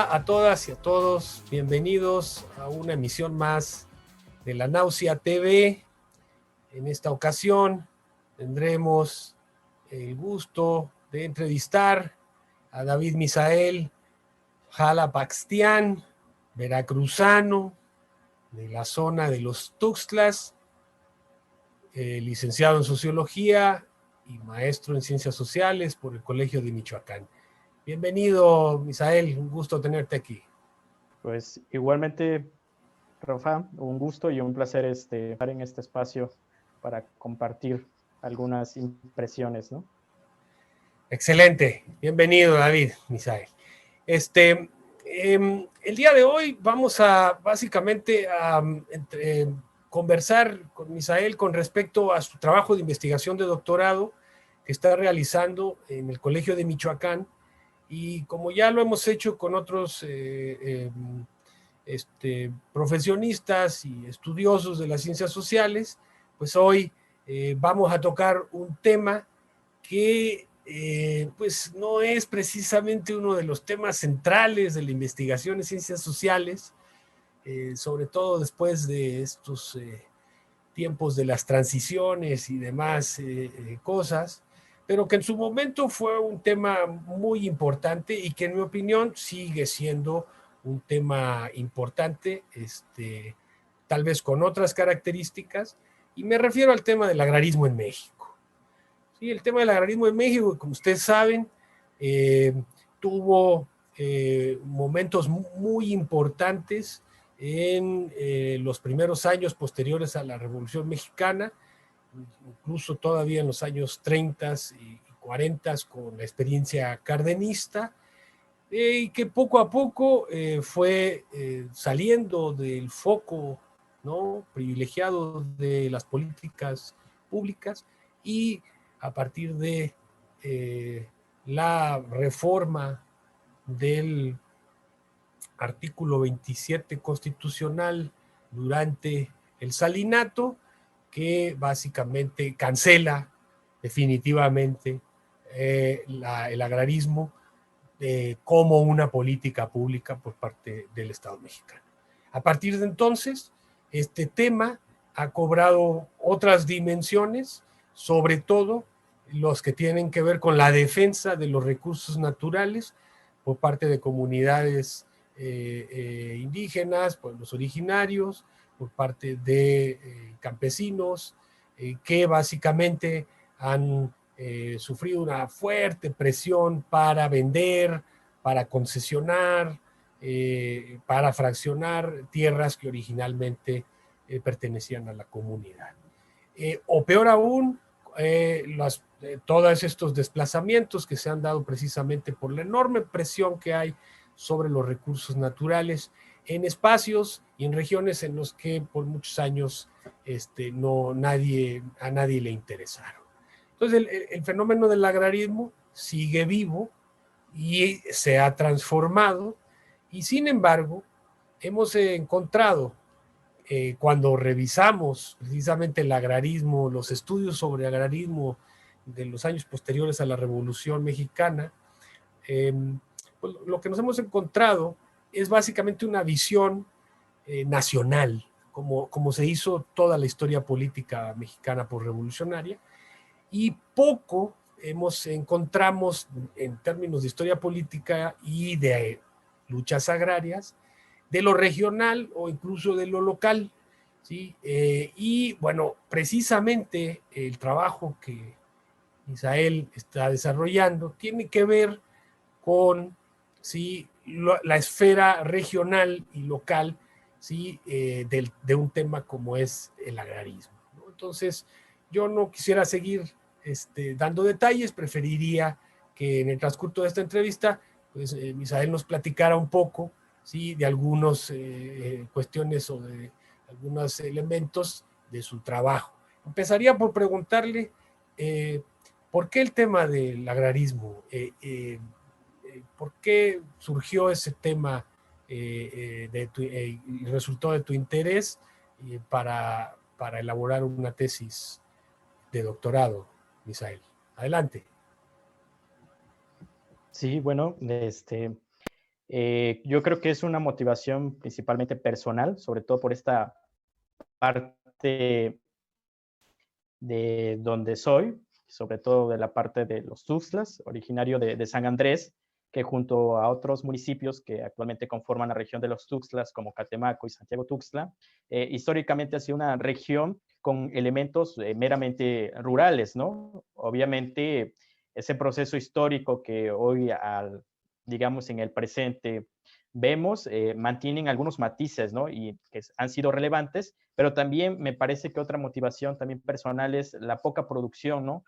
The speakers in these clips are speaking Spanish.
Hola a todas y a todos, bienvenidos a una emisión más de La Náusea TV. En esta ocasión tendremos el gusto de entrevistar a David Misael Jalapaxtián, veracruzano de la zona de los Tuxtlas, licenciado en Sociología y maestro en Ciencias Sociales por el Colegio de Michoacán. Bienvenido, Misael, un gusto tenerte aquí. Pues igualmente, Rafa, un gusto y un placer estar en este espacio para compartir algunas impresiones, ¿no? Excelente, bienvenido, David Misael. El día de hoy vamos a básicamente conversar con Misael con respecto a su trabajo de investigación de doctorado que está realizando en el Colegio de Michoacán, y como ya lo hemos hecho con otros profesionistas y estudiosos de las ciencias sociales, pues hoy vamos a tocar un tema que pues no es precisamente uno de los temas centrales de la investigación en ciencias sociales, sobre todo después de estos tiempos de las transiciones y demás cosas, pero que en su momento fue un tema muy importante y que en mi opinión sigue siendo un tema importante, tal vez con otras características, y me refiero al tema del agrarismo en México. Sí, el tema del agrarismo en México, como ustedes saben, tuvo momentos muy importantes en los primeros años posteriores a la Revolución Mexicana, incluso todavía en los años 30 y 40 con la experiencia cardenista, y que poco a poco fue saliendo del foco, ¿no?, privilegiado de las políticas públicas, y a partir de la reforma del artículo 27 constitucional durante el salinato, que básicamente cancela definitivamente el agrarismo como una política pública por parte del Estado mexicano. A partir de entonces, este tema ha cobrado otras dimensiones, sobre todo los que tienen que ver con la defensa de los recursos naturales por parte de comunidades indígenas, pueblos originarios, por parte de campesinos, que básicamente han sufrido una fuerte presión para vender, para concesionar, para fraccionar tierras que originalmente pertenecían a la comunidad. O peor aún, todos estos desplazamientos que se han dado precisamente por la enorme presión que hay sobre los recursos naturales en espacios y en regiones en los que por muchos años a nadie le interesaron. Entonces el fenómeno del agrarismo sigue vivo y se ha transformado, y sin embargo hemos encontrado, cuando revisamos precisamente el agrarismo, los estudios sobre agrarismo de los años posteriores a la Revolución Mexicana, pues lo que nos hemos encontrado es básicamente una visión nacional, como se hizo toda la historia política mexicana posrevolucionaria, y poco encontramos en términos de historia política y de luchas agrarias, de lo regional o incluso de lo local, ¿sí? Y bueno, precisamente el trabajo que Misael está desarrollando tiene que ver con, ¿sí?, la esfera regional y local, ¿sí?, de un tema como es el agrarismo, ¿no? Entonces, yo no quisiera seguir dando detalles, preferiría que en el transcurso de esta entrevista, pues, Misael nos platicara un poco, ¿sí?, de algunas cuestiones o de algunos elementos de su trabajo. Empezaría por preguntarle ¿por qué el tema del agrarismo? ¿Por qué surgió ese tema y resultó de tu interés para elaborar una tesis de doctorado, Misael? Adelante. Sí, bueno, Yo creo que es una motivación principalmente personal, sobre todo por esta parte de donde soy, sobre todo de la parte de los Tuxtlas, originario de San Andrés, que junto a otros municipios que actualmente conforman la región de los Tuxtlas, como Catemaco y Santiago Tuxtla, históricamente ha sido una región con elementos meramente rurales, ¿no? Obviamente, ese proceso histórico que hoy, digamos, en el presente vemos, mantienen algunos matices, ¿no? Y que han sido relevantes, pero también me parece que otra motivación también personal es la poca producción, ¿no?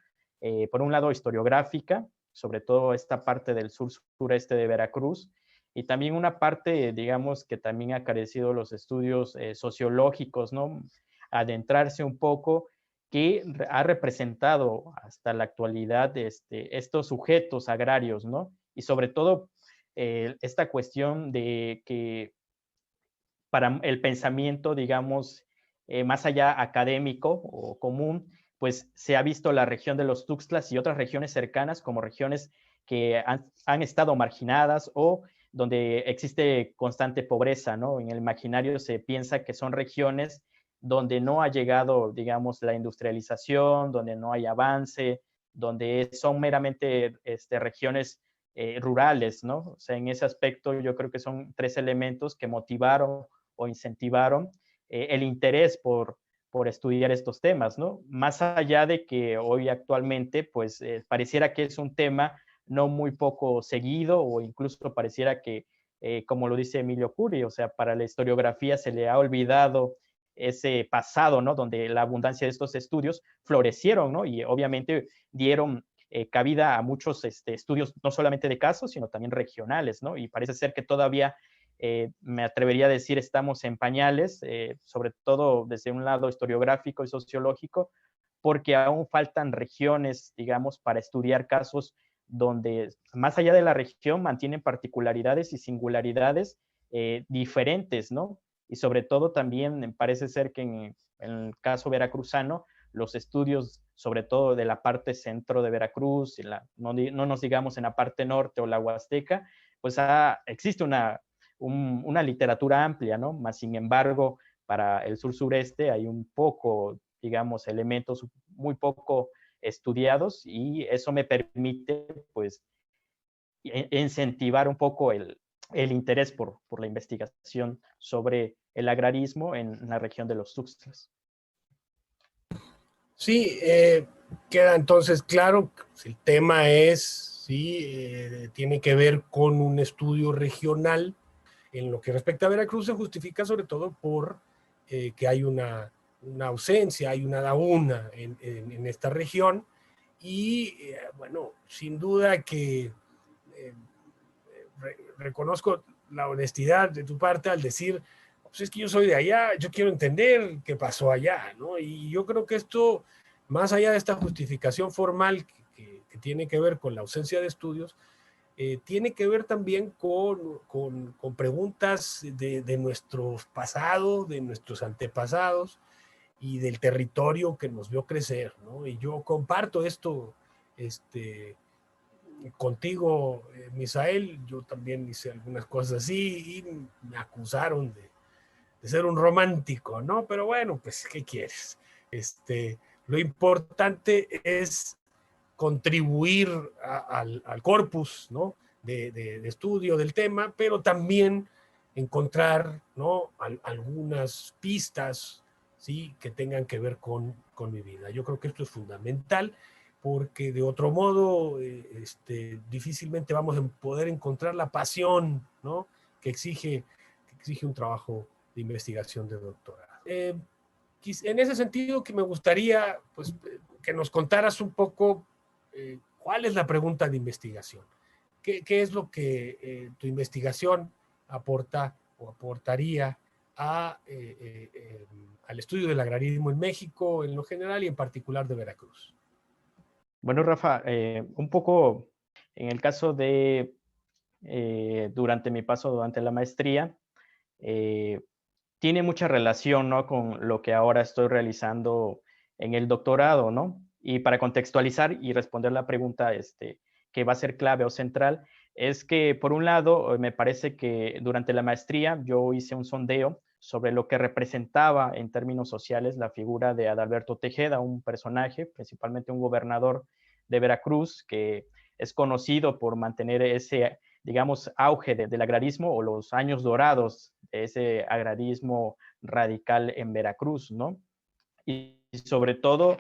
Por un lado, historiográfica, sobre todo esta parte del sureste de Veracruz, y también una parte, digamos, que también ha carecido los estudios sociológicos, ¿no? Adentrarse un poco, que ha representado hasta la actualidad estos sujetos agrarios, ¿no? Y sobre todo esta cuestión de que para el pensamiento, digamos, más allá académico o común, pues se ha visto la región de los Tuxtlas y otras regiones cercanas como regiones que han estado marginadas o donde existe constante pobreza, ¿no? En el imaginario se piensa que son regiones donde no ha llegado, digamos, la industrialización, donde no hay avance, donde son meramente regiones rurales, ¿no? O sea, en ese aspecto yo creo que son tres elementos que motivaron o incentivaron el interés por estudiar estos temas, ¿no? Más allá de que hoy actualmente, pues, pareciera que es un tema no muy poco seguido o incluso pareciera que, como lo dice Emilio Curi, o sea, para la historiografía se le ha olvidado ese pasado, ¿no? Donde la abundancia de estos estudios florecieron, ¿no? Y obviamente dieron cabida a muchos estudios, no solamente de casos, sino también regionales, ¿no? Y parece ser que todavía me atrevería a decir estamos en pañales, sobre todo desde un lado historiográfico y sociológico, porque aún faltan regiones, digamos, para estudiar casos donde, más allá de la región, mantienen particularidades y singularidades diferentes, ¿no? Y sobre todo también parece ser que en el caso veracruzano, los estudios, sobre todo de la parte centro de Veracruz, no nos digamos en la parte norte o la Huasteca, pues existe una literatura amplia, ¿no? Más sin embargo, para el sur-sureste hay un poco, digamos, elementos muy poco estudiados y eso me permite, pues, incentivar un poco el interés por la investigación sobre el agrarismo en la región de los Tuxtlas. Sí, queda entonces claro, el tema es, sí, tiene que ver con un estudio regional. En lo que respecta a Veracruz se justifica sobre todo por que hay una ausencia, hay una laguna en esta región y bueno, sin duda que reconozco la honestidad de tu parte al decir, pues es que yo soy de allá, yo quiero entender qué pasó allá, ¿no? Y yo creo que esto, más allá de esta justificación formal que tiene que ver con la ausencia de estudios, tiene que ver también con preguntas de nuestro pasado, de nuestros antepasados y del territorio que nos vio crecer, ¿no? Y yo comparto esto contigo, Misael. Yo también hice algunas cosas así y me acusaron de ser un romántico, ¿no? Pero bueno, pues, ¿qué quieres? Lo importante es contribuir al corpus, ¿no? De estudio del tema, pero también encontrar, ¿no? Algunas pistas, ¿sí? Que tengan que ver con mi vida. Yo creo que esto es fundamental porque de otro modo difícilmente vamos a poder encontrar la pasión, ¿no? Que exige un trabajo de investigación de doctorado. En ese sentido que me gustaría pues, que nos contaras un poco cuál es la pregunta de investigación. ¿Qué es lo que tu investigación aporta o aportaría al estudio del agrarismo en México en lo general y en particular de Veracruz? Bueno, Rafa, un poco en el caso de durante mi paso durante la maestría, tiene mucha relación, ¿no? Con lo que ahora estoy realizando en el doctorado, ¿no? Y para contextualizar y responder la pregunta que va a ser clave o central, es que, por un lado, me parece que durante la maestría yo hice un sondeo sobre lo que representaba en términos sociales la figura de Adalberto Tejeda, un personaje, principalmente un gobernador de Veracruz, que es conocido por mantener ese, digamos, auge del agrarismo o los años dorados de ese agrarismo radical en Veracruz, ¿no? Y sobre todo,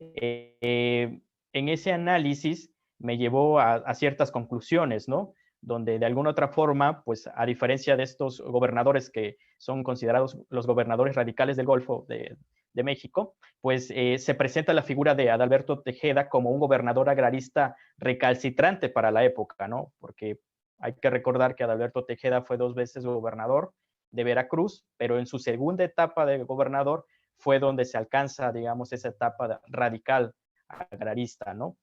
en ese análisis me llevó a ciertas conclusiones, ¿no? Donde de alguna otra forma, pues a diferencia de estos gobernadores que son considerados los gobernadores radicales del Golfo de México, pues se presenta la figura de Adalberto Tejeda como un gobernador agrarista recalcitrante para la época, ¿no? Porque hay que recordar que Adalberto Tejeda fue 2 veces gobernador de Veracruz, pero en su segunda etapa de gobernador fue donde se alcanza, digamos, esa etapa radical agrarista, ¿no?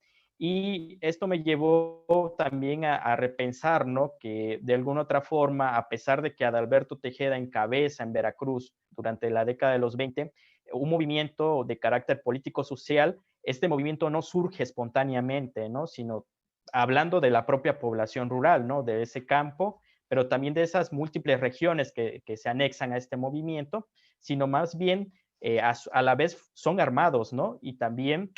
Y esto me llevó también a repensar, ¿no? Que de alguna otra forma, a pesar de que Adalberto Tejeda encabeza en Veracruz durante la década de los 20, un movimiento de carácter político-social, este movimiento no surge espontáneamente, ¿no? Sino hablando de la propia población rural, ¿no? De ese campo, pero también de esas múltiples regiones que se anexan a este movimiento, sino más bien a la vez son armados, ¿no? Y también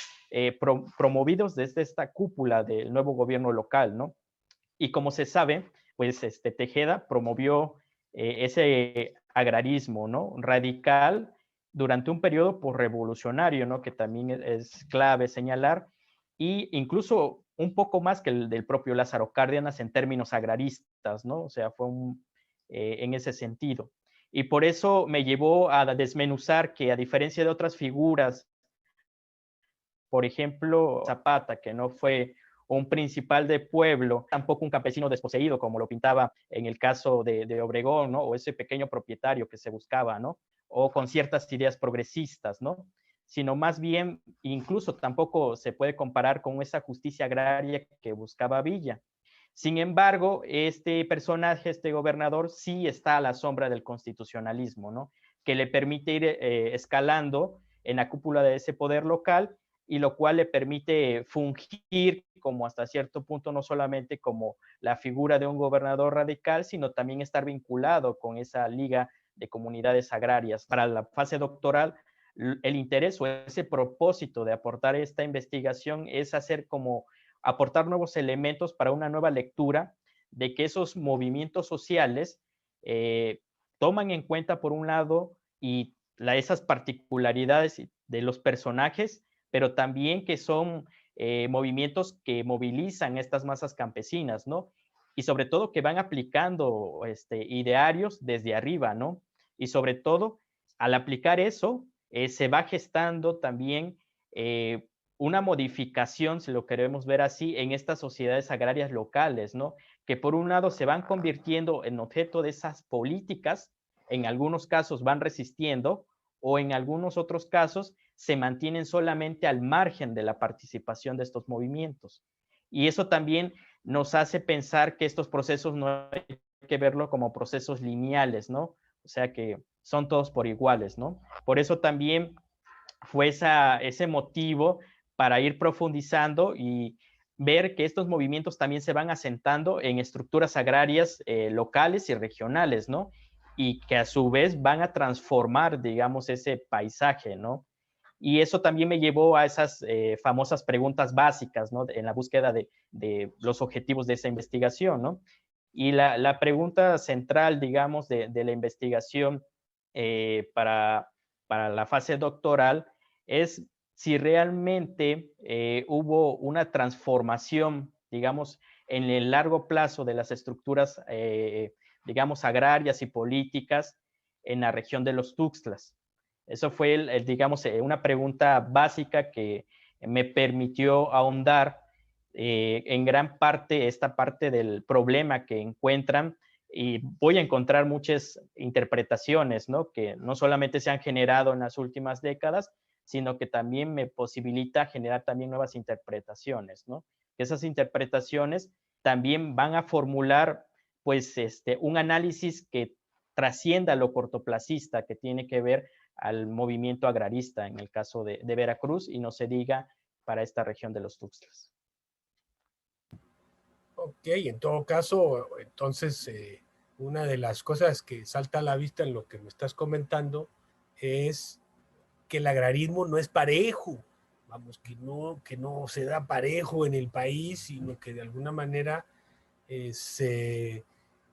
promovidos desde esta cúpula del nuevo gobierno local, ¿no? Y como se sabe, pues Tejeda promovió ese agrarismo, ¿no? Radical durante un periodo revolucionario, ¿no? Que también es clave señalar, y incluso un poco más que el del propio Lázaro Cárdenas en términos agraristas, ¿no? O sea, fue en ese sentido. Y por eso me llevó a desmenuzar que, a diferencia de otras figuras, por ejemplo, Zapata, que no fue un principal de pueblo, tampoco un campesino desposeído, como lo pintaba en el caso de Obregón, ¿no? O ese pequeño propietario que se buscaba, ¿no? O con ciertas ideas progresistas, ¿no? Sino más bien, incluso tampoco se puede comparar con esa justicia agraria que buscaba Villa. Sin embargo, este personaje, este gobernador, sí está a la sombra del constitucionalismo, ¿no? Que le permite ir escalando en la cúpula de ese poder local, y lo cual le permite fungir como hasta cierto punto no solamente como la figura de un gobernador radical, sino también estar vinculado con esa liga de comunidades agrarias. Para la fase doctoral, el interés o ese propósito de aportar esta investigación es hacer como aportar nuevos elementos para una nueva lectura de que esos movimientos sociales toman en cuenta, por un lado, y esas particularidades de los personajes, pero también que son movimientos que movilizan estas masas campesinas, ¿no? Y sobre todo que van aplicando idearios desde arriba, ¿no? Y sobre todo, al aplicar eso, se va gestando también una modificación, si lo queremos ver así, en estas sociedades agrarias locales, ¿no? Que por un lado se van convirtiendo en objeto de esas políticas, en algunos casos van resistiendo, o en algunos otros casos se mantienen solamente al margen de la participación de estos movimientos. Y eso también nos hace pensar que estos procesos no hay que verlo como procesos lineales, ¿no? O sea que son todos por iguales, ¿no? Por eso también fue ese motivo para ir profundizando y ver que estos movimientos también se van asentando en estructuras agrarias locales y regionales, ¿no? Y que a su vez van a transformar, digamos, ese paisaje, ¿no? Y eso también me llevó a esas famosas preguntas básicas, ¿no? En la búsqueda de los objetivos de esa investigación, ¿no? Y la pregunta central, digamos, de la investigación para la fase doctoral es si realmente hubo una transformación, digamos, en el largo plazo de las estructuras, digamos, agrarias y políticas en la región de los Tuxtlas. Eso fue, digamos, una pregunta básica que me permitió ahondar en gran parte esta parte del problema que encuentran, y voy a encontrar muchas interpretaciones, ¿no? Que no solamente se han generado en las últimas décadas, sino que también me posibilita generar también nuevas interpretaciones, ¿no? Esas interpretaciones también van a formular, pues, un análisis que trascienda lo cortoplacista, que tiene que ver al movimiento agrarista en el caso de Veracruz, y no se diga para esta región de los Tuxtlas. Ok, en todo caso, entonces, una de las cosas que salta a la vista en lo que me estás comentando es que el agrarismo no es parejo, vamos, que no se da parejo en el país, sino que de alguna manera se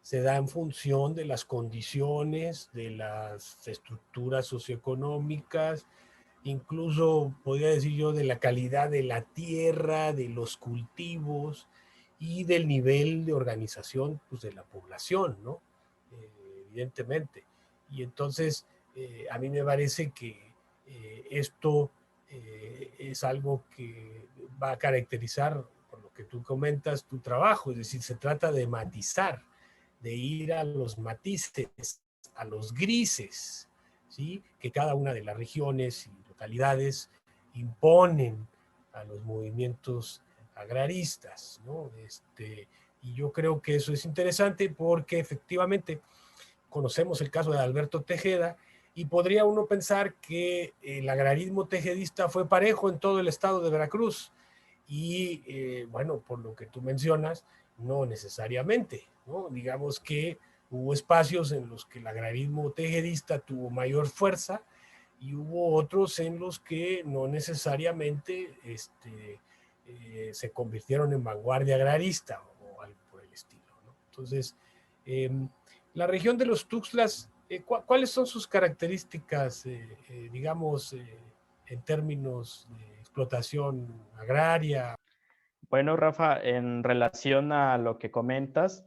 da en función de las condiciones, de las estructuras socioeconómicas, incluso podría decir yo de la calidad de la tierra, de los cultivos y del nivel de organización pues, de la población, ¿no? Evidentemente. Y entonces, a mí me parece que esto es algo que va a caracterizar, por lo que tú comentas, tu trabajo, es decir, se trata de matizar, de ir a los matices, a los grises, ¿sí? Que cada una de las regiones y localidades imponen a los movimientos agraristas, ¿no? Y yo creo que eso es interesante porque efectivamente conocemos el caso de Alberto Tejeda y podría uno pensar que el agrarismo tejedista fue parejo en todo el estado de Veracruz y bueno, por lo que tú mencionas, no necesariamente, ¿no? Digamos que hubo espacios en los que el agrarismo tejedista tuvo mayor fuerza y hubo otros en los que no necesariamente se convirtieron en vanguardia agrarista o algo por el estilo, ¿no? Entonces, eh, la región de los Tuxtlas, ¿cuáles son sus características, digamos, en términos de explotación agraria? Bueno, Rafa, en relación a lo que comentas,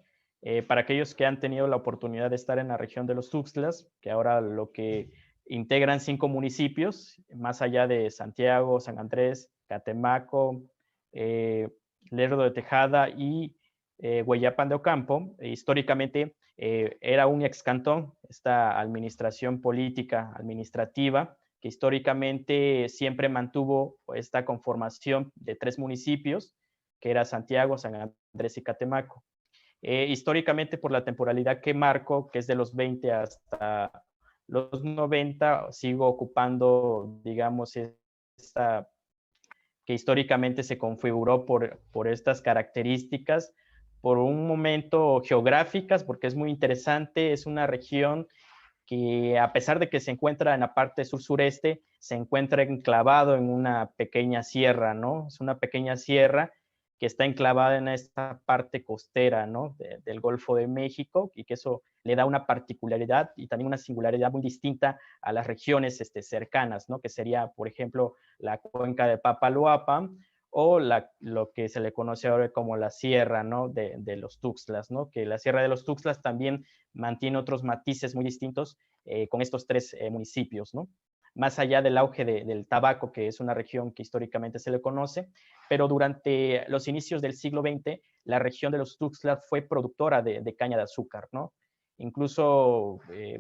para aquellos que han tenido la oportunidad de estar en la región de los Tuxtlas, que ahora lo que integran 5 municipios, más allá de Santiago, San Andrés, Catemaco, eh, Lerdo de Tejada y Hueyapan de Ocampo, históricamente era un excantón, esta administración política, administrativa, que históricamente siempre mantuvo esta conformación de 3 municipios, que era Santiago, San Andrés y Catemaco. Históricamente, por la temporalidad que marco, que es de los 20 hasta los 90, sigo ocupando, digamos, esta que históricamente se configuró por estas características, por un momento geográficas, porque es muy interesante, es una región que a pesar de que se encuentra en la parte sur-sureste, se encuentra enclavado en una pequeña sierra, ¿no? Es una pequeña sierra que está enclavada en esta parte costera, ¿no? Del Golfo de México, y que eso le da una particularidad y también una singularidad muy distinta a las regiones cercanas, ¿no? Que sería, por ejemplo, la cuenca de Papaloapan o lo que se le conoce ahora como la sierra, ¿no? De los Tuxtlas, ¿no? Que la sierra de los Tuxtlas también mantiene otros matices muy distintos con estos 3 municipios, ¿no? Más allá del auge del tabaco, que es una región que históricamente se le conoce, pero durante los inicios del siglo XX, la región de los Tuxtlas fue productora de caña de azúcar, ¿no? Incluso,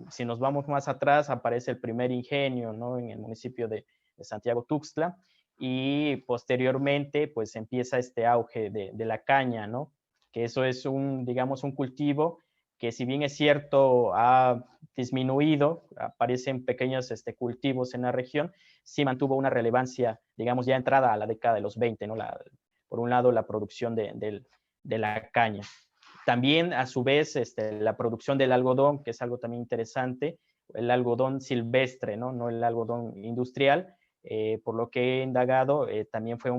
si nos vamos más atrás, aparece el primer ingenio, ¿no? En el municipio de Santiago Tuxtla, y posteriormente, pues empieza este auge de la caña, ¿no? Que eso es digamos, un cultivo que si bien es cierto ha disminuido, aparecen pequeños cultivos en la región, sí mantuvo una relevancia, digamos, ya entrada a la década de los 20, ¿no? Por un lado, la producción de la caña. También, a su vez, la producción del algodón, que es algo también interesante, el algodón silvestre, ¿no? No el algodón industrial, por lo que he indagado, también fue,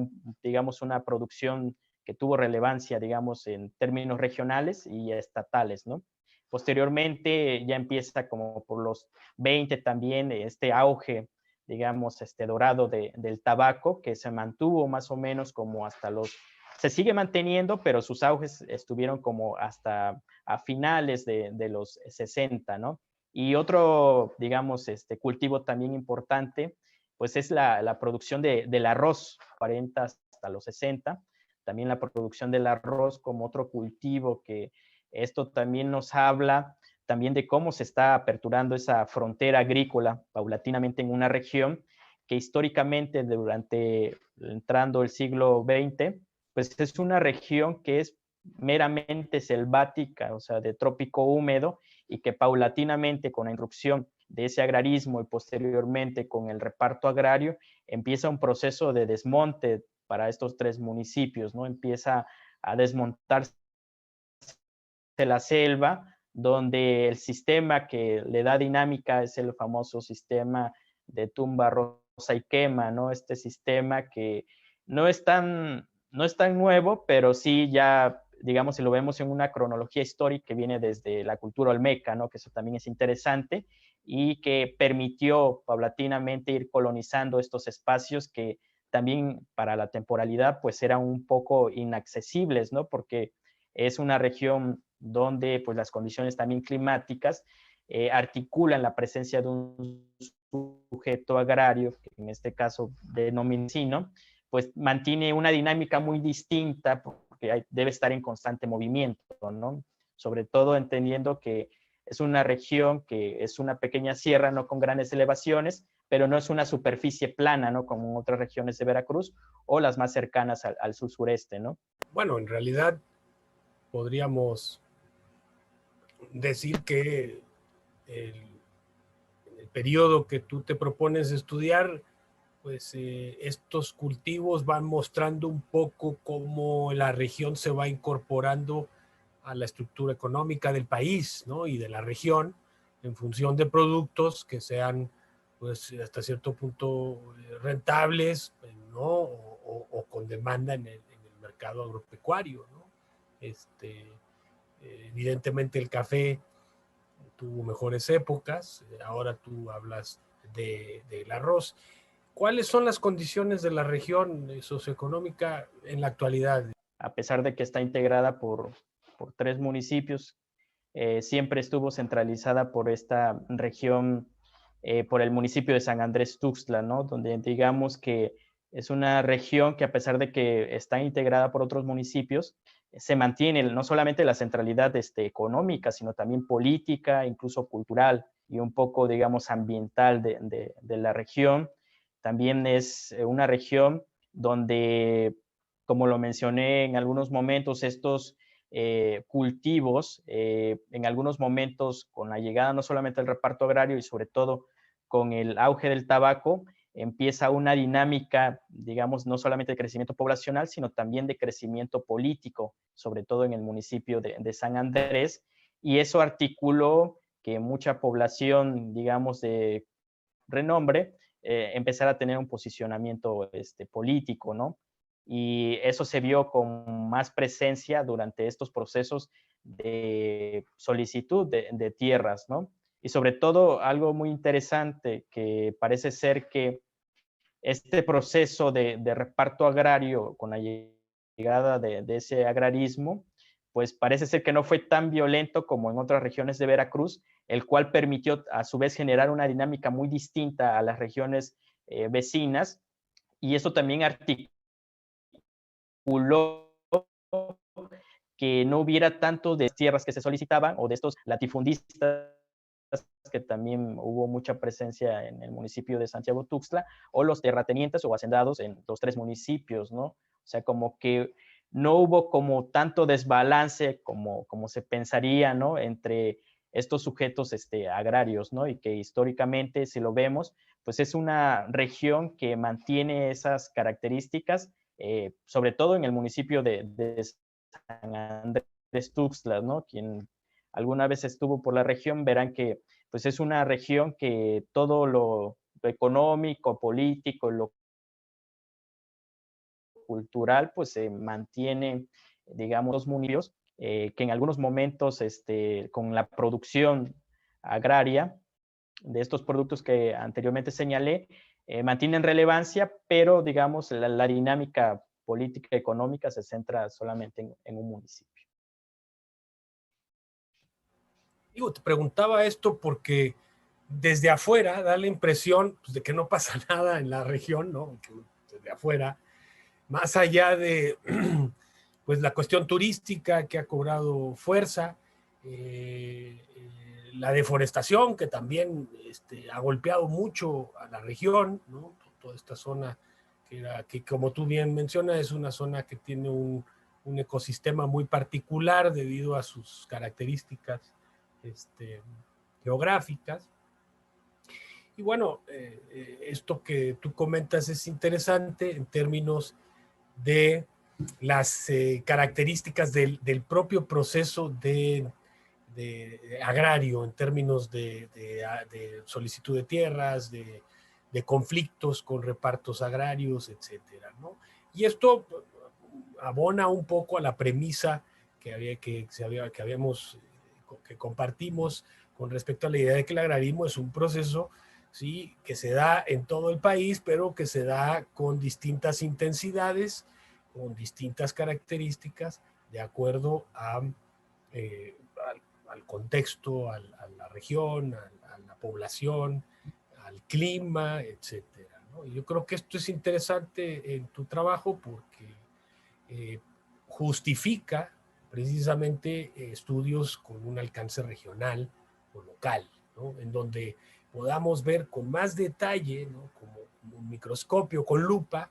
digamos, una producción que tuvo relevancia, digamos, en términos regionales y estatales, ¿no? Posteriormente ya empieza como por los 20 también este auge, digamos, dorado del tabaco, que se mantuvo más o menos como hasta se sigue manteniendo, pero sus auges estuvieron como hasta a finales de los 60, ¿no? Y otro, digamos, cultivo también importante, pues es la producción del arroz, 40 hasta los 60, también la producción del arroz como otro cultivo que esto también nos habla también de cómo se está aperturando esa frontera agrícola paulatinamente en una región que históricamente durante entrando el siglo XX, pues es una región que es meramente selvática, o sea, de trópico húmedo, y que paulatinamente con la irrupción de ese agrarismo y posteriormente con el reparto agrario, empieza un proceso de desmonte para estos 3 municipios, ¿no? Empieza a desmontarse la selva, donde el sistema que le da dinámica es el famoso sistema de tumba, rosa y quema, ¿no? Este sistema que no es tan nuevo, pero sí ya, digamos, si lo vemos en una cronología histórica que viene desde la cultura olmeca, ¿no? Que eso también es interesante, y que permitió paulatinamente ir colonizando estos espacios que también para la temporalidad pues eran un poco inaccesibles, ¿no? Porque es una región donde pues las condiciones también climáticas articulan la presencia de un sujeto agrario, que en este caso denominado, pues mantiene una dinámica muy distinta porque debe estar en constante movimiento, ¿no? Sobre todo entendiendo que es una región que es una pequeña sierra, no con grandes elevaciones, pero no es una superficie plana, ¿no? Como en otras regiones de Veracruz o las más cercanas al sur-sureste, ¿no? Bueno, en realidad podríamos decir que el, el periodo que tú te propones estudiar, pues estos cultivos van mostrando un poco cómo la región se va incorporando a la estructura económica del país, ¿no? Y de la región en función de productos que sean, pues, hasta cierto punto rentables, ¿no? O con demanda en el mercado agropecuario, ¿no? Evidentemente el café tuvo mejores épocas, ahora tú hablas del arroz. ¿Cuáles son las condiciones de la región socioeconómica en la actualidad? A pesar de que está integrada por 3 municipios, siempre estuvo centralizada por esta región, por el municipio de San Andrés Tuxtla, ¿no? Donde digamos que es una región que a pesar de que está integrada por otros municipios, se mantiene no solamente la centralidad económica, sino también política, incluso cultural y un poco, digamos, ambiental de la región. También es una región donde, como lo mencioné en algunos momentos, estos cultivos, en algunos momentos con la llegada no solamente del reparto agrario y sobre todo con el auge del tabaco, empieza una dinámica, digamos, no solamente de crecimiento poblacional, sino también de crecimiento político, sobre todo en el municipio de San Andrés, y eso articuló que mucha población, digamos, de renombre, empezara a tener un posicionamiento político, ¿no? Y eso se vio con más presencia durante estos procesos de solicitud de tierras, ¿no? Y sobre todo algo muy interesante que parece ser que este proceso de reparto agrario con la llegada de ese agrarismo, pues parece ser que no fue tan violento como en otras regiones de Veracruz, el cual permitió a su vez generar una dinámica muy distinta a las regiones vecinas, y eso también articuló que no hubiera tanto de tierras que se solicitaban o de estos latifundistas, que también hubo mucha presencia en el municipio de Santiago Tuxtla, o los terratenientes o hacendados en los 3 municipios, ¿no? O sea, como que no hubo como tanto desbalance como se pensaría, ¿no? Entre estos sujetos agrarios, ¿no? Y que históricamente, si lo vemos, pues es una región que mantiene esas características, sobre todo en el municipio de San Andrés Tuxtla, ¿no? Quien alguna vez estuvo por la región verán que pues es una región que todo lo económico, político, lo cultural, pues se mantiene, digamos, los municipios, que en algunos momentos con la producción agraria de estos productos que anteriormente señalé, mantienen relevancia, pero digamos la dinámica política económica se centra solamente en un municipio. Digo, te preguntaba esto porque desde afuera da la impresión, pues, de que no pasa nada en la región, ¿no? Desde afuera, más allá de pues la cuestión turística que ha cobrado fuerza, la deforestación que también ha golpeado mucho a la región, ¿no? Toda esta zona que como tú bien mencionas, es una zona que tiene un ecosistema muy particular debido a sus características geográficas. Y bueno, esto que tú comentas es interesante en términos de las características del propio proceso de agrario en términos de solicitud de tierras, de conflictos con repartos agrarios, etcétera, ¿no? Y esto abona un poco a la premisa que compartimos con respecto a la idea de que el agrarismo es un proceso, ¿sí?, que se da en todo el país, pero que se da con distintas intensidades, con distintas características, de acuerdo al contexto, a la región, a la población, al clima, etcétera, ¿no? Y yo creo que esto es interesante en tu trabajo porque justifica precisamente estudios con un alcance regional o local, ¿no?, en donde podamos ver con más detalle, ¿no?, como un microscopio, con lupa,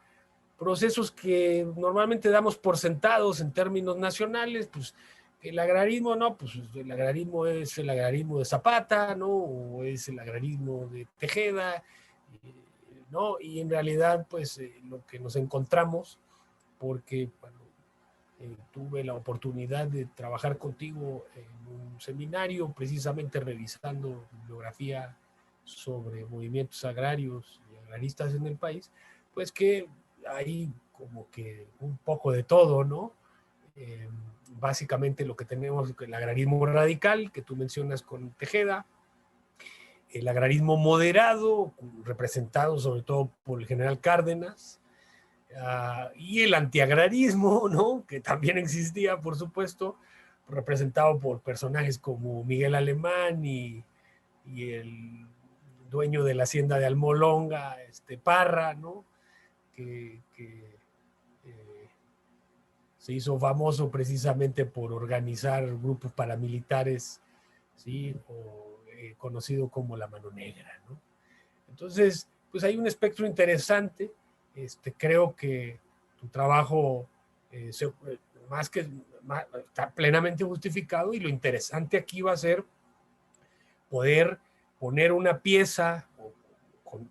procesos que normalmente damos por sentados en términos nacionales. Pues el agrarismo, no, pues el agrarismo es el agrarismo de Zapata, ¿no?, o es el agrarismo de Tejeda, ¿no? Y en realidad, pues lo que nos encontramos, porque bueno, tuve la oportunidad de trabajar contigo en un seminario, precisamente revisando bibliografía sobre movimientos agrarios y agraristas en el país, pues que hay como que un poco de todo, ¿no? Eh, Básicamente lo que tenemos, el agrarismo radical, que tú mencionas con Tejeda, el agrarismo moderado, representado sobre todo por el general Cárdenas, y el antiagrarismo, ¿no?, que también existía, por supuesto, representado por personajes como Miguel Alemán y el dueño de la hacienda de Almolonga, Parra, ¿no?, que se hizo famoso precisamente por organizar grupos paramilitares, ¿sí?, o conocido como la Mano Negra, ¿no? Entonces, pues hay un espectro interesante. Creo que tu trabajo más que está plenamente justificado, y lo interesante aquí va a ser poder poner una pieza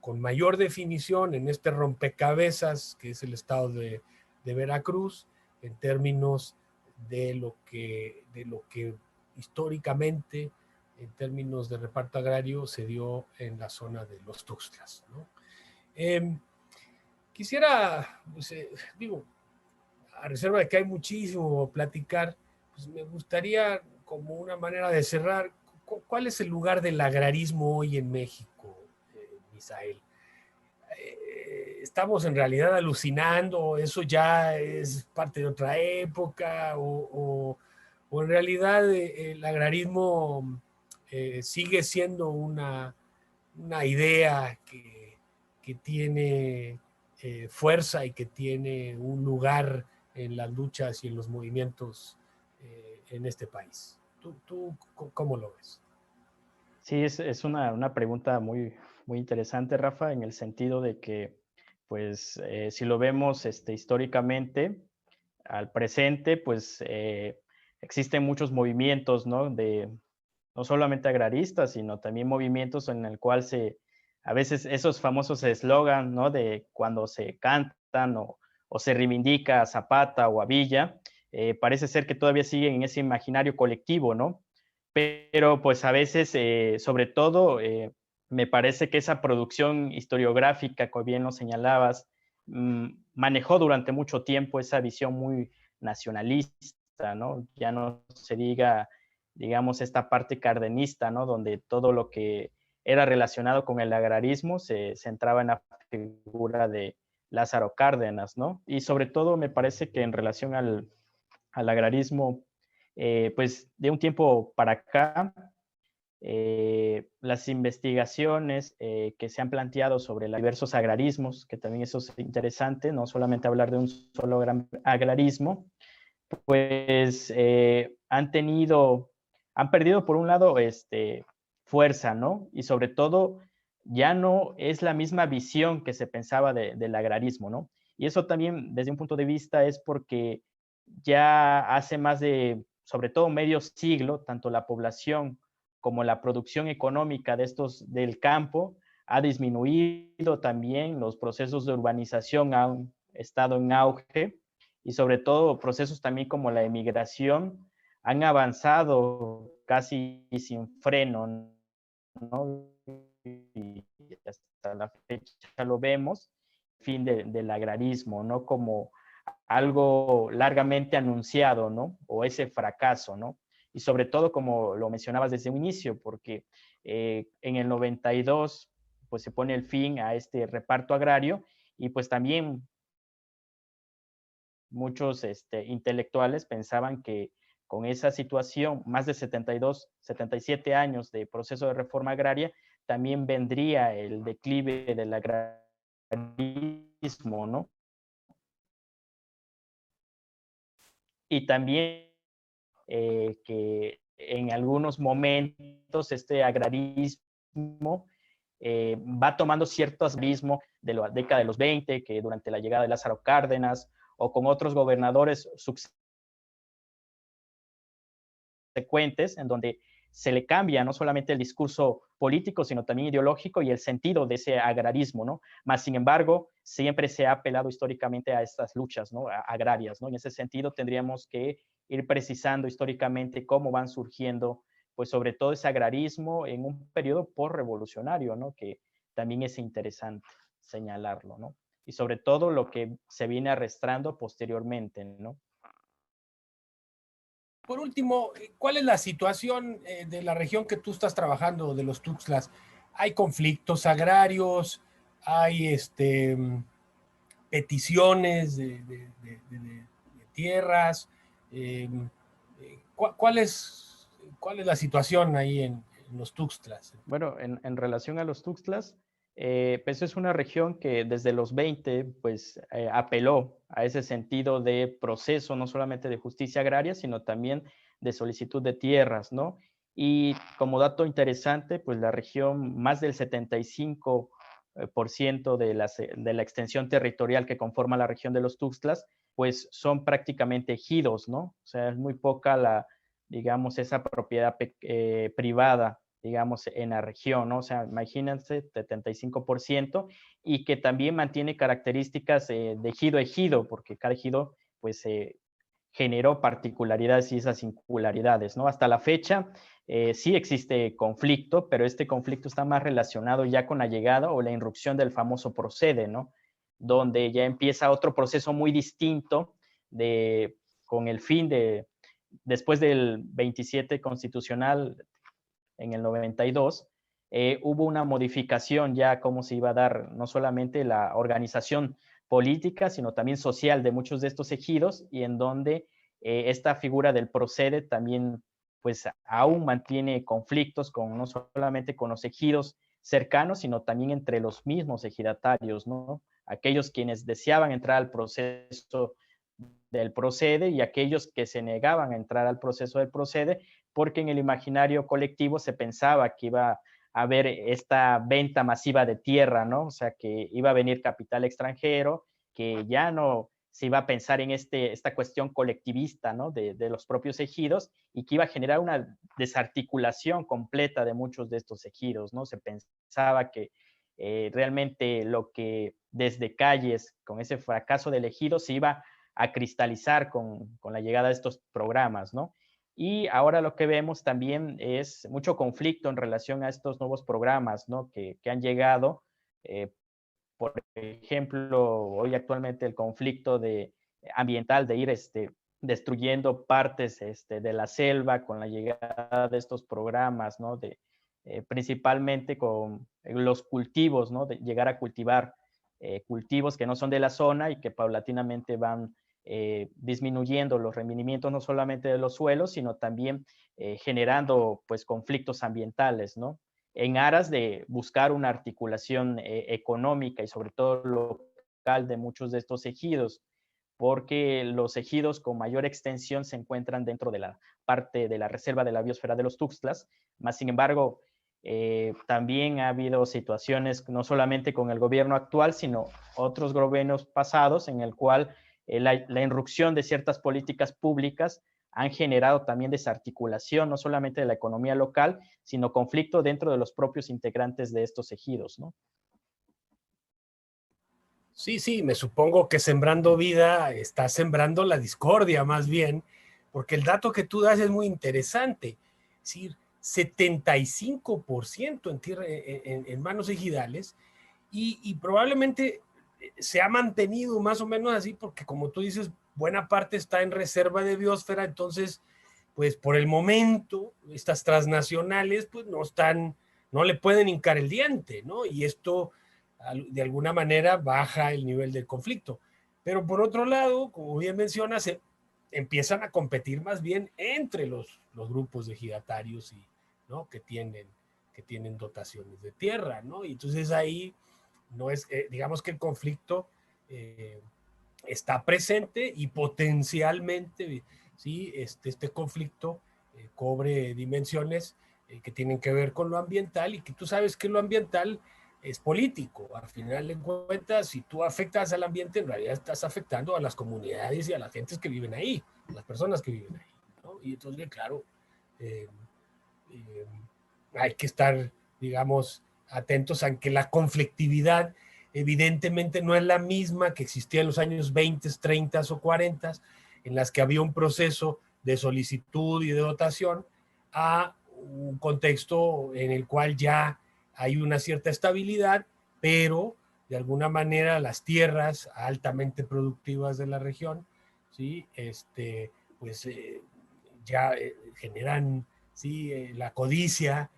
con mayor definición en este rompecabezas que es el estado de Veracruz, en términos de lo que históricamente, en términos de reparto agrario, se dio en la zona de los Tuxtlas, ¿no? Quisiera, pues, digo, a reserva de que hay muchísimo a platicar, pues me gustaría, como una manera de cerrar, ¿cuál es el lugar del agrarismo hoy en México, Misael? ¿Estamos en realidad alucinando? ¿Eso ya es parte de otra época? ¿O en realidad el agrarismo sigue siendo una idea que tiene fuerza y que tiene un lugar en las luchas y en los movimientos en este país? ¿Tú cómo lo ves? Sí, es una pregunta muy, muy interesante, Rafa, en el sentido de que, pues, si lo vemos históricamente, al presente, pues, existen muchos movimientos, ¿no? No solamente agraristas, sino también movimientos en el cual a veces esos famosos eslogan, ¿no?, de cuando se cantan o se reivindica a Zapata o a Villa, parece ser que todavía siguen en ese imaginario colectivo, ¿no? Pero pues a veces, sobre todo, me parece que esa producción historiográfica, como bien lo señalabas, manejó durante mucho tiempo esa visión muy nacionalista, ¿no? Ya no se diga, digamos, esta parte cardenista, ¿no?, donde todo lo que era relacionado con el agrarismo se centraba en la figura de Lázaro Cárdenas, ¿no? Y sobre todo me parece que en relación al agrarismo, pues de un tiempo para acá, las investigaciones que se han planteado sobre los diversos agrarismos, que también eso es interesante, no solamente hablar de un solo gran agrarismo, pues han perdido por un lado fuerza, ¿no? Y sobre todo ya no es la misma visión que se pensaba del agrarismo, ¿no? Y eso también desde un punto de vista es porque ya hace más de, sobre todo medio siglo, tanto la población como la producción económica de estos del campo ha disminuido también, los procesos de urbanización han estado en auge y sobre todo procesos también como la emigración han avanzado casi sin freno, ¿no? Y hasta la fecha lo vemos, fin del agrarismo, ¿no? Como algo largamente anunciado, ¿no? O ese fracaso, ¿no? Y sobre todo, como lo mencionabas desde un inicio, porque en el 92, pues se pone el fin a este reparto agrario y pues también muchos intelectuales pensaban que con esa situación, más de 72, 77 años de proceso de reforma agraria, también vendría el declive del agrarismo, ¿no? Y también que en algunos momentos este agrarismo va tomando cierto agrarismo de la década de los 20, que durante la llegada de Lázaro Cárdenas, o con otros gobernadores subsecuentes, en donde se le cambia no solamente el discurso político, sino también ideológico y el sentido de ese agrarismo, ¿no? Más sin embargo, siempre se ha apelado históricamente a estas luchas, ¿no? Agrarias, ¿no? En ese sentido, tendríamos que ir precisando históricamente cómo van surgiendo, pues sobre todo ese agrarismo en un periodo postrevolucionario, ¿no? Que también es interesante señalarlo, ¿no? Y sobre todo lo que se viene arrastrando posteriormente, ¿no? Por último, ¿cuál es la situación de la región que tú estás trabajando, de los Tuxtlas? ¿Hay conflictos agrarios? ¿Hay peticiones de tierras? Eh, ¿Cuál es la situación ahí en los Tuxtlas? Bueno, en relación a los Tuxtlas, pues es una región que desde los 20 pues apeló a ese sentido de proceso, no solamente de justicia agraria, sino también de solicitud de tierras, ¿no? Y como dato interesante, pues la región, más del 75% de la extensión territorial que conforma la región de los Tuxtlas, pues son prácticamente ejidos, ¿no? O sea, es muy poca la, digamos, esa propiedad privada, digamos, en la región, ¿no? O sea, imagínense, 75%, y que también mantiene características de ejido a ejido, porque cada ejido, pues, generó particularidades y esas singularidades, ¿no? Hasta la fecha sí existe conflicto, pero este conflicto está más relacionado ya con la llegada o la irrupción del famoso procede, ¿no? Donde ya empieza otro proceso muy distinto de, con el fin de, después del 27 constitucional en el 92, hubo una modificación ya cómo se iba a dar no solamente la organización política, sino también social de muchos de estos ejidos, y en donde esta figura del procede también pues aún mantiene conflictos con, no solamente con los ejidos cercanos, sino también entre los mismos ejidatarios, ¿no? Aquellos quienes deseaban entrar al proceso del procede y aquellos que se negaban a entrar al proceso del procede, porque en el imaginario colectivo se pensaba que iba a haber esta venta masiva de tierra, ¿no? O sea, que iba a venir capital extranjero, que ya no se iba a pensar en esta cuestión colectivista, ¿no? De los propios ejidos, y que iba a generar una desarticulación completa de muchos de estos ejidos, ¿no? Se pensaba que realmente lo que desde calles, con ese fracaso del ejido, se iba a cristalizar con la llegada de estos programas, ¿no? Y ahora lo que vemos también es mucho conflicto en relación a estos nuevos programas, ¿no? Que han llegado. Por ejemplo, hoy actualmente el conflicto ambiental de ir destruyendo partes de la selva con la llegada de estos programas, ¿no? Principalmente con los cultivos, ¿no? De llegar a cultivar cultivos que no son de la zona y que paulatinamente van disminuyendo los rendimientos no solamente de los suelos, sino también generando pues conflictos ambientales, ¿no? En aras de buscar una articulación económica y sobre todo local de muchos de estos ejidos, porque los ejidos con mayor extensión se encuentran dentro de la parte de la reserva de la biosfera de los Tuxtlas, más sin embargo, también ha habido situaciones no solamente con el gobierno actual, sino otros gobiernos pasados en el cual la irrupción de ciertas políticas públicas han generado también desarticulación, no solamente de la economía local, sino conflicto dentro de los propios integrantes de estos ejidos, ¿no? Sí, sí, me supongo que Sembrando Vida está sembrando la discordia más bien, porque el dato que tú das es muy interesante. Es decir, 75% en, tierra, en manos ejidales y probablemente se ha mantenido más o menos así porque como tú dices, buena parte está en reserva de biosfera, entonces, pues por el momento, estas transnacionales pues no están, no le pueden hincar el diente, ¿no? Y esto de alguna manera baja el nivel del conflicto. Pero por otro lado, como bien mencionas, empiezan a competir más bien entre los grupos de ejidatarios y, ¿no? que tienen dotaciones de tierra, ¿no? Y entonces ahí no es, digamos que el conflicto está presente y potencialmente, ¿sí? Este conflicto cobre dimensiones que tienen que ver con lo ambiental y que tú sabes que lo ambiental es político. Al final de cuentas, si tú afectas al ambiente, en realidad estás afectando a las comunidades y a las gentes que viven ahí, a las personas que viven ahí, ¿no? Y entonces, claro, eh, eh, hay que estar, digamos, atentos a que la conflictividad evidentemente no es la misma que existía en los años 20, 30 o 40, en las que había un proceso de solicitud y de dotación, a un contexto en el cual ya hay una cierta estabilidad, pero de alguna manera las tierras altamente productivas de la región, ¿sí? Pues ya generan, ¿sí? La codicia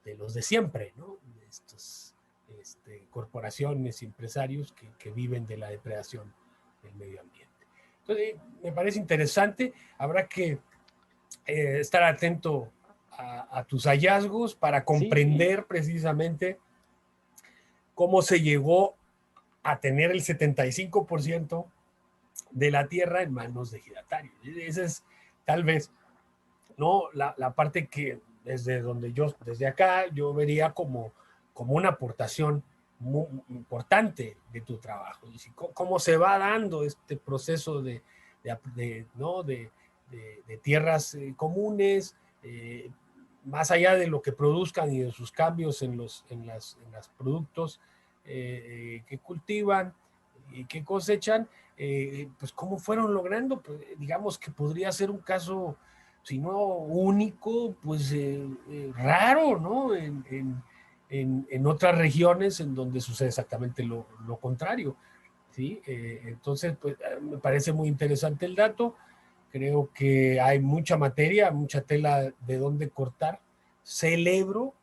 de los de siempre, ¿no? De estos corporaciones y empresarios que viven de la depredación del medio ambiente. Entonces, me parece interesante, habrá que estar atento a tus hallazgos para Sí, comprender precisamente cómo se llegó a tener el 75% de la tierra en manos de ejidatarios. Esa es tal vez, ¿no? La parte que desde donde yo, desde acá, yo vería como una aportación muy importante de tu trabajo. Y cómo se va dando este proceso ¿no? de tierras comunes, más allá de lo que produzcan y de sus cambios en los productos que cultivan y que cosechan, pues cómo fueron logrando, pues, digamos que podría ser un caso si no único, pues raro, ¿no? En otras regiones en donde sucede exactamente lo contrario, ¿sí? Entonces, pues me parece muy interesante el dato. Creo que hay mucha materia, mucha tela de dónde cortar. Celebro,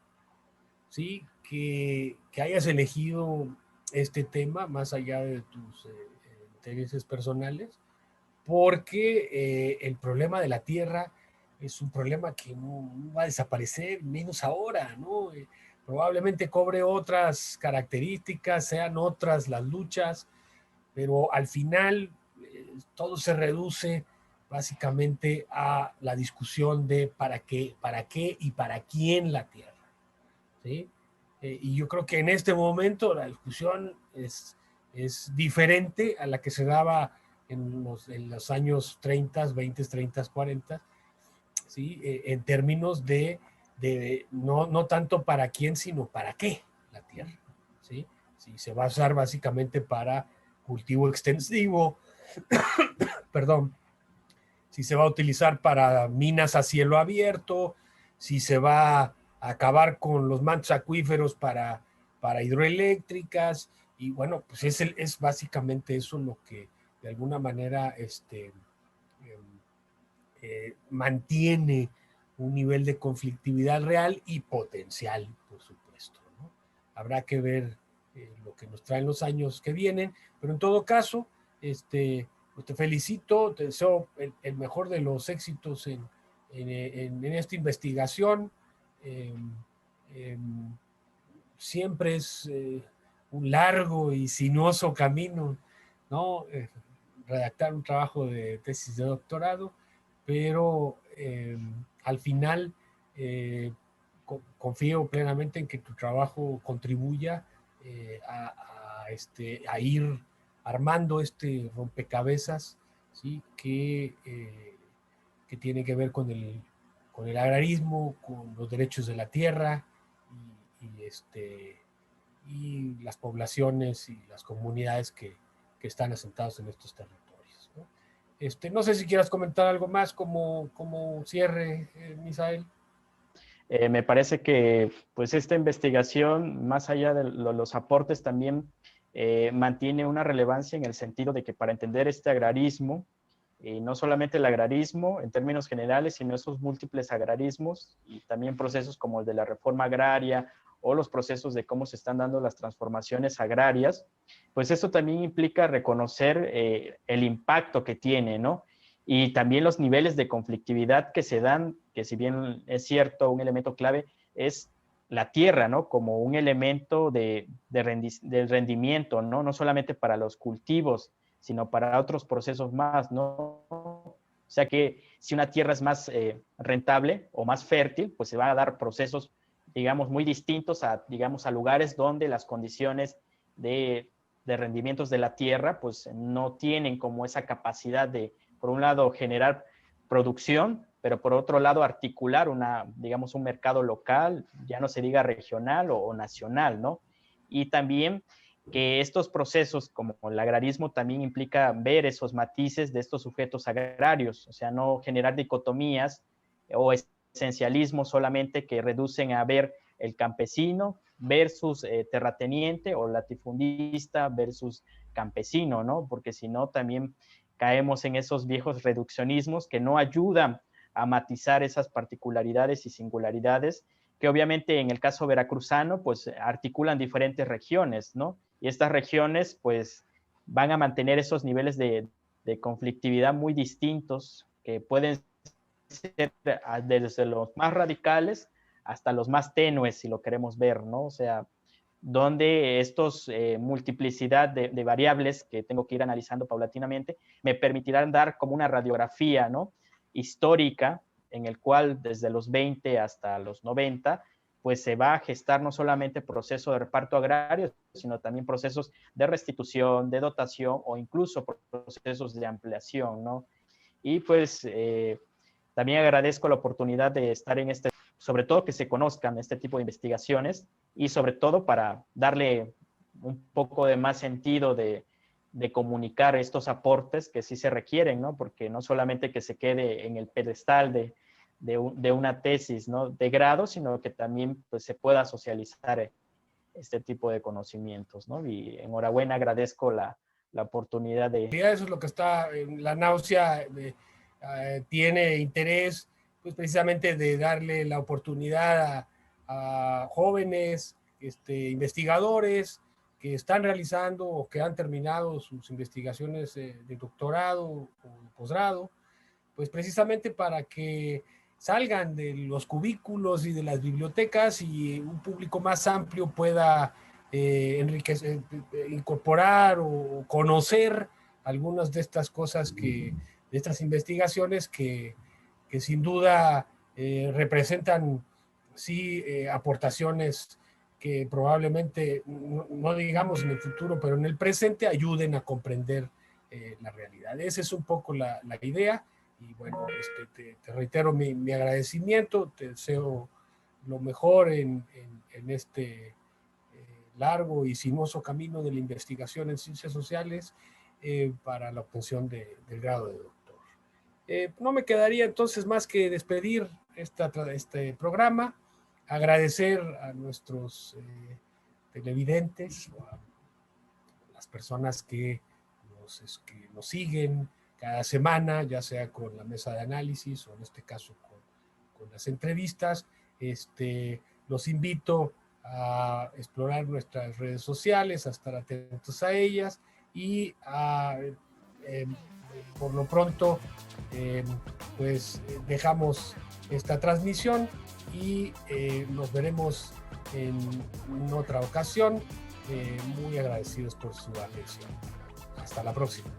¿sí? Que hayas elegido este tema más allá de tus intereses personales porque el problema de la tierra es un problema que no va a desaparecer, menos ahora, ¿no? Probablemente cobre otras características, sean otras las luchas, pero al final todo se reduce básicamente a la discusión de para qué y para quién la tierra, ¿sí? Y yo creo que en este momento la discusión es diferente a la que se daba en los años 30, 20, 30, 40, ¿sí? En términos de no tanto para quién, sino para qué la tierra, ¿sí? Si se va a usar básicamente para cultivo extensivo, perdón, si se va a utilizar para minas a cielo abierto, si se va a acabar con los mantos acuíferos para hidroeléctricas, y bueno, pues es básicamente eso lo que de alguna manera mantiene un nivel de conflictividad real y potencial, por supuesto, ¿no? Habrá que ver lo que nos traen los años que vienen, pero en todo caso, pues te felicito, te deseo el mejor de los éxitos en esta investigación. Eh, eh, Siempre es un largo y sinuoso camino, ¿no? Redactar un trabajo de tesis de doctorado, pero al final eh, confío plenamente en que tu trabajo contribuya a ir armando este rompecabezas, ¿sí? Que tiene que ver con el agrarismo, con los derechos de la tierra y, y y las poblaciones y las comunidades que están asentados en estos territorios, ¿no? No sé si quieras comentar algo más como cierre, Misael. Me parece que pues esta investigación, más allá de los aportes, también mantiene una relevancia en el sentido de que para entender este agrarismo, y no solamente el agrarismo en términos generales, sino esos múltiples agrarismos y también procesos como el de la reforma agraria o los procesos de cómo se están dando las transformaciones agrarias, pues eso también implica reconocer el impacto que tiene, ¿no? Y también los niveles de conflictividad que se dan, que si bien es cierto, un elemento clave es la tierra, ¿no? Como un elemento del rendimiento, ¿no? No solamente para los cultivos, sino para otros procesos más, ¿no? O sea que si una tierra es más rentable o más fértil, pues se van a dar procesos, digamos, muy distintos a, digamos, a lugares donde las condiciones de rendimientos de la tierra, pues no tienen como esa capacidad de, por un lado, generar producción, pero por otro lado, articular digamos, un mercado local, ya no se diga regional o nacional, ¿no? Y también que estos procesos, como el agrarismo, también implica ver esos matices de estos sujetos agrarios, o sea, no generar dicotomías o esencialismo solamente que reducen a ver el campesino versus terrateniente o latifundista versus campesino, ¿no? Porque si no, también caemos en esos viejos reduccionismos que no ayudan a matizar esas particularidades y singularidades que obviamente en el caso veracruzano, pues articulan diferentes regiones, ¿no? Y estas regiones, pues, van a mantener esos niveles de conflictividad muy distintos, que pueden ser desde los más radicales hasta los más tenues, si lo queremos ver, ¿no? O sea, donde estos multiplicidad de variables que tengo que ir analizando paulatinamente me permitirán dar como una radiografía, ¿no? Histórica, en el cual desde los 20 hasta los 90, pues se va a gestar no solamente proceso de reparto agrario, sino también procesos de restitución, de dotación o incluso procesos de ampliación, ¿no? Y pues también agradezco la oportunidad de estar en sobre todo que se conozcan este tipo de investigaciones y sobre todo para darle un poco de más sentido de comunicar estos aportes que sí se requieren, ¿no? Porque no solamente que se quede en el pedestal de una tesis, ¿no? De grado, sino que también pues, se pueda socializar este tipo de conocimientos, ¿no? Y enhorabuena, agradezco la oportunidad de... Eso es lo que está, la náusea tiene interés, pues precisamente de darle la oportunidad a jóvenes investigadores que están realizando o que han terminado sus investigaciones de doctorado o posgrado, pues precisamente para que salgan de los cubículos y de las bibliotecas y un público más amplio pueda enriquecer, incorporar o conocer algunas de estas cosas de estas investigaciones que sin duda representan sí aportaciones que probablemente, no digamos en el futuro, pero en el presente ayuden a comprender la realidad. Esa es un poco la idea. Y bueno, te reitero mi agradecimiento, te deseo lo mejor en este largo y sinuoso camino de la investigación en ciencias sociales para la obtención del grado de doctor. No me quedaría entonces más que despedir este programa, agradecer a nuestros televidentes, a las personas que nos siguen cada semana, ya sea con la mesa de análisis o en este caso con las entrevistas. Los invito a explorar nuestras redes sociales, a estar atentos a ellas y por lo pronto pues dejamos esta transmisión y nos veremos en otra ocasión. Muy agradecidos por su atención. Hasta la próxima.